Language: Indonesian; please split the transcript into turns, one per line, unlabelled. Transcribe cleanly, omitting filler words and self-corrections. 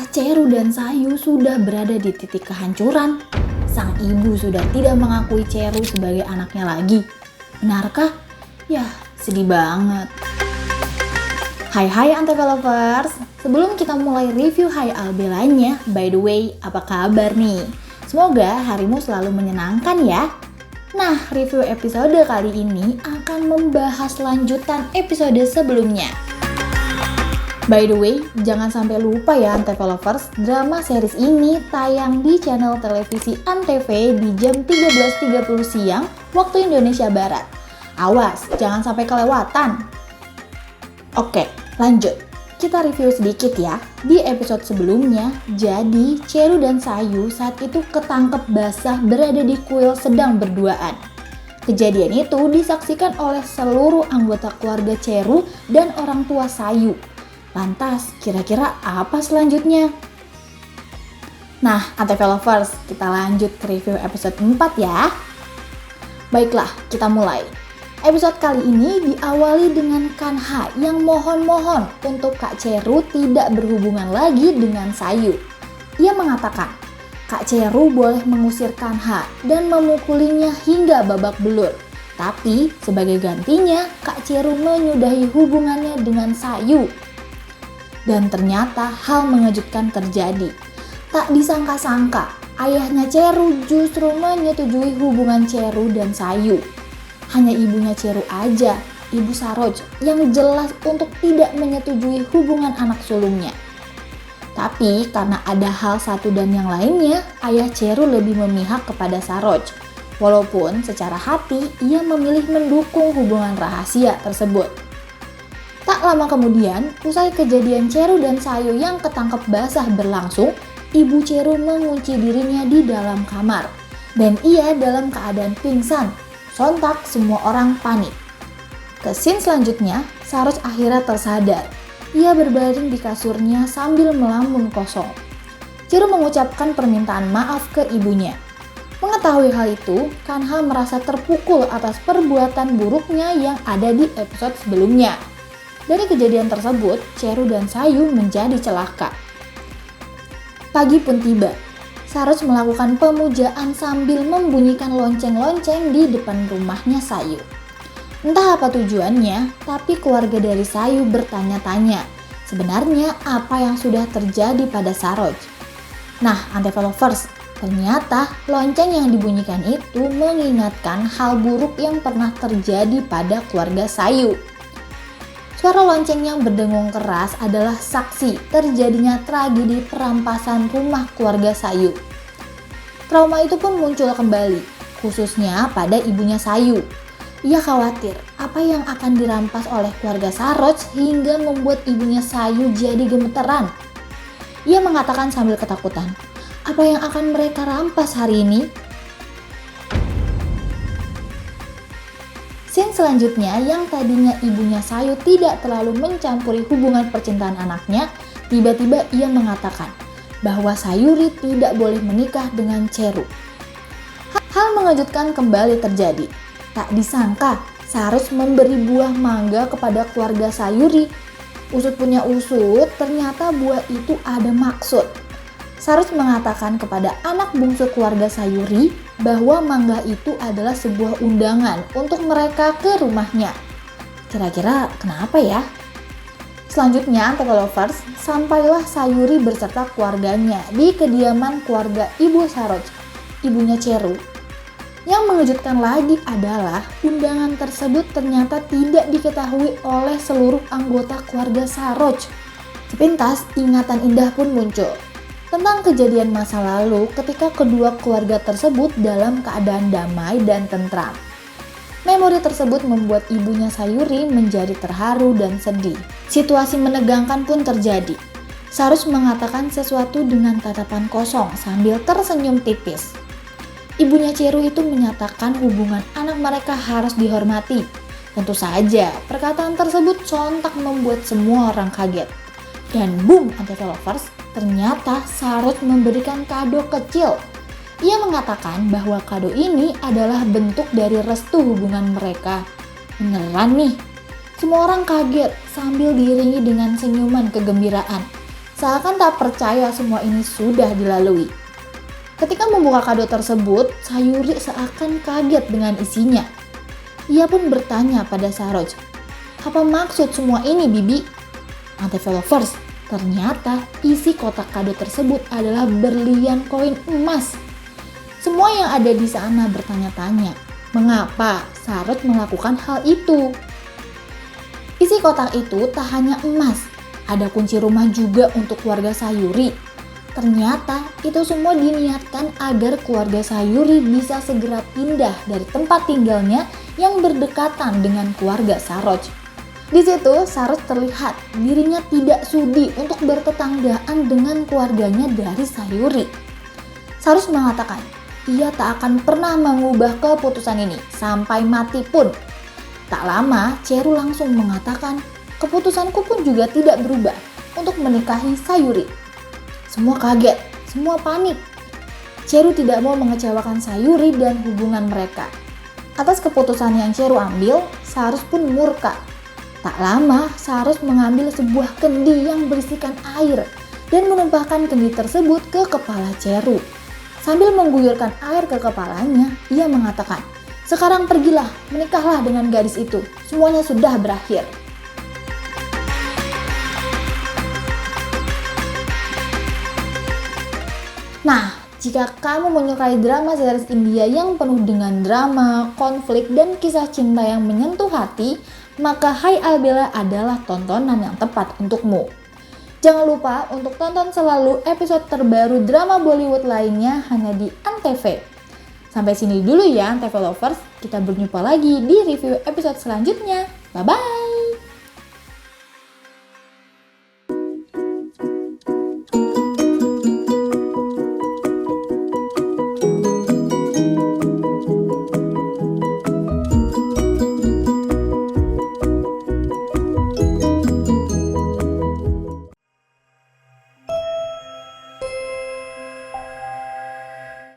Ceru dan Sayu sudah berada di titik kehancuran. Sang ibu sudah tidak mengakui Ceru sebagai anaknya lagi. Benarkah? Yah, sedih banget. Hai Antv Lovers, sebelum kita mulai review Hai Albelanya, by the way, apa kabar nih? Semoga harimu selalu menyenangkan ya. Nah, review episode kali ini akan membahas lanjutan episode sebelumnya. By the way, jangan sampai lupa ya Antv Lovers, drama series ini tayang di channel televisi Antv di jam 13.30 siang waktu Indonesia Barat. Awas, jangan sampai kelewatan. Oke, lanjut. Kita review sedikit ya. Di episode sebelumnya, jadi Ceru dan Sayu saat itu ketangkep basah berada di kuil sedang berduaan. Kejadian itu disaksikan oleh seluruh anggota keluarga Ceru dan orang tua Sayu. Lantas, kira-kira apa selanjutnya? Nah, Antv Lovers, kita lanjut ke review episode 4 ya. Baiklah, kita mulai. Episode kali ini diawali dengan Kanha yang mohon-mohon untuk Kak Ceru tidak berhubungan lagi dengan Sayu. Ia mengatakan, Kak Ceru boleh mengusir Kanha dan memukulinya hingga babak belur. Tapi, sebagai gantinya, Kak Ceru menyudahi hubungannya dengan Sayu. Dan ternyata hal mengejutkan terjadi. Tak disangka-sangka, ayahnya Ceru justru menyetujui hubungan Ceru dan Sayu. Hanya ibunya Ceru aja, Ibu Saroj, yang jelas untuk tidak menyetujui hubungan anak sulungnya. Tapi karena ada hal satu dan yang lainnya, ayah Ceru lebih memihak kepada Saroj. Walaupun secara hati ia memilih mendukung hubungan rahasia tersebut. Tak lama kemudian, usai kejadian Ceru dan Sayu yang ketangkep basah berlangsung, Ibu Ceru mengunci dirinya di dalam kamar. Dan ia dalam keadaan pingsan. Sontak semua orang panik. Ke scene selanjutnya, Saroj akhirnya tersadar. Ia berbaring di kasurnya sambil melamun kosong. Ceru mengucapkan permintaan maaf ke ibunya. Mengetahui hal itu, Kanha merasa terpukul atas perbuatan buruknya yang ada di episode sebelumnya. Dari kejadian tersebut, Ceru dan Sayu menjadi celaka. Pagi pun tiba. Saroj melakukan pemujaan sambil membunyikan lonceng-lonceng di depan rumahnya Sayu. Entah apa tujuannya, tapi keluarga dari Sayu bertanya-tanya, sebenarnya apa yang sudah terjadi pada Saroj. Nah, Antv Lovers, ternyata lonceng yang dibunyikan itu mengingatkan hal buruk yang pernah terjadi pada keluarga Sayu. Suara lonceng yang berdengung keras adalah saksi terjadinya tragedi perampasan rumah keluarga Sayu. Trauma itu pun muncul kembali, khususnya pada ibunya Sayu. Ia khawatir apa yang akan dirampas oleh keluarga Saroj hingga membuat ibunya Sayu jadi gemeteran. Ia mengatakan sambil ketakutan, apa yang akan mereka rampas hari ini? Scene selanjutnya yang tadinya ibunya Sayu tidak terlalu mencampuri hubungan percintaan anaknya, tiba-tiba ia mengatakan bahwa Sayuri tidak boleh menikah dengan Ceru. Hal mengejutkan kembali terjadi. Tak disangka, Saroj memberi buah mangga kepada keluarga Sayuri. Usut punya usut, ternyata buah itu ada maksud. Saroj mengatakan kepada anak bungsu keluarga Sayuri bahwa mangga itu adalah sebuah undangan untuk mereka ke rumahnya. Kira-kira kenapa ya? Selanjutnya, Antv Lovers, sampailah Sayuri beserta keluarganya di kediaman keluarga Ibu Saroj, ibunya Ceru. Yang mengejutkan lagi adalah undangan tersebut ternyata tidak diketahui oleh seluruh anggota keluarga Saroj. Sepintas, ingatan indah pun muncul tentang kejadian masa lalu ketika kedua keluarga tersebut dalam keadaan damai dan tentram. Memori tersebut membuat ibunya Sayuri menjadi terharu dan sedih. Situasi menegangkan pun terjadi. Saroj mengatakan sesuatu dengan tatapan kosong sambil tersenyum tipis. Ibunya Ceru itu menyatakan hubungan anak mereka harus dihormati. Tentu saja, perkataan tersebut sontak membuat semua orang kaget. Dan boom, Antv Lovers, ternyata Saroj memberikan kado kecil. Ia mengatakan bahwa kado ini adalah bentuk dari restu hubungan mereka. Beneran nih? Semua orang kaget sambil diiringi dengan senyuman kegembiraan. seakan tak percaya semua ini sudah dilalui. Ketika membuka kado tersebut, Sayuri seakan kaget dengan isinya. Ia pun bertanya pada Saroj, "Apa maksud semua ini, Bibi?" Antv Lovers, ternyata isi kotak kado tersebut adalah berlian koin emas. Semua yang ada di sana bertanya-tanya, mengapa Saroj melakukan hal itu? Isi kotak itu tak hanya emas, ada kunci rumah juga untuk keluarga Sayuri. Ternyata itu semua diniatkan agar keluarga Sayuri bisa segera pindah dari tempat tinggalnya yang berdekatan dengan keluarga Saroj. Di situ Saroj terlihat dirinya tidak sudi untuk bertetanggaan dengan keluarganya dari Sayuri. Saroj mengatakan ia tak akan pernah mengubah keputusan ini sampai mati pun. Tak lama Cheru langsung mengatakan, "Keputusanku pun juga tidak berubah untuk menikahi Sayuri." Semua kaget, semua panik. Cheru tidak mau mengecewakan Sayuri dan hubungan mereka. Atas keputusan yang Cheru ambil, Saroj pun murka. Tak lama, Saroj mengambil sebuah kendi yang berisikan air dan menumpahkan kendi tersebut ke kepala Cheru. Sambil mengguyurkan air ke kepalanya, ia mengatakan, "Sekarang pergilah, menikahlah dengan gadis itu. Semuanya sudah berakhir." Nah, jika kamu menyukai drama series India yang penuh dengan drama, konflik, dan kisah cinta yang menyentuh hati, maka Hai Albella adalah tontonan yang tepat untukmu. Jangan lupa untuk tonton selalu episode terbaru drama Bollywood lainnya hanya di Antv. Sampai sini dulu ya Antv Lovers, kita berjumpa lagi di review episode selanjutnya. Bye-bye!